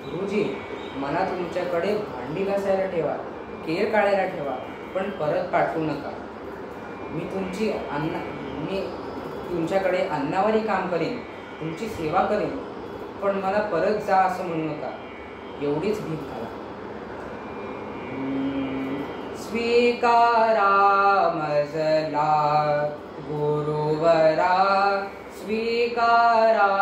गुरुजी, मला तुमच्याकडे भांडी घासायला ठेवा, केर काढायला ठेवा, पण परत पाठवू नका. मी तुमच्याकडे अन्नावरही काम करेन, तुमची सेवा करेन, पण मला परत जा असं म्हणू नका. एवढीच भीक घाला. स्वीकारा मजला गुरुवरा, स्वीकारा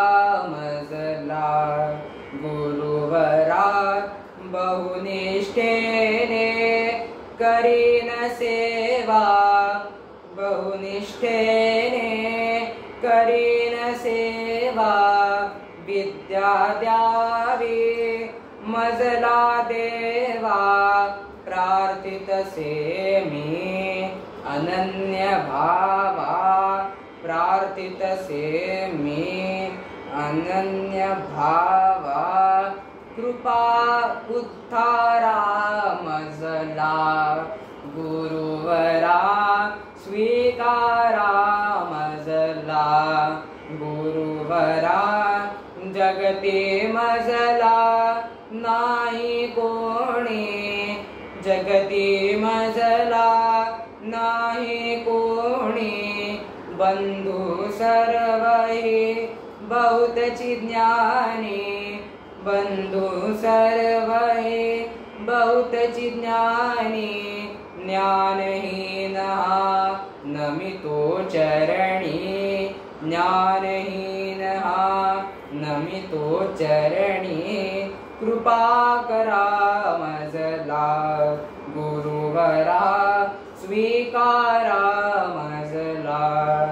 मजला गुरुवरा. बहुनिष्ठेने करीन सेवा, बहुनिष्ठेने करीन सेवा. विद्या द्यावी मजला देवा, प्रार्थितसे मी अनन्य भावा, प्रार्थितसे मी अनन्य भावा. कृपा उद्धारा मजला गुरुवरा, स्वीकारा मजला गुरुवरा. जगती मजला नाही कोणी, जगती मजला नाही कोणी. बंधू सर्वही बहुतची ज्ञानी, बंधू सर्वही बहुतची ज्ञानी. ज्ञानहीन नमितो चरणी, ज्ञानहीन नमितो चरणी. कृपा करा मजला गुरुवरा, स्वीकारा मजला.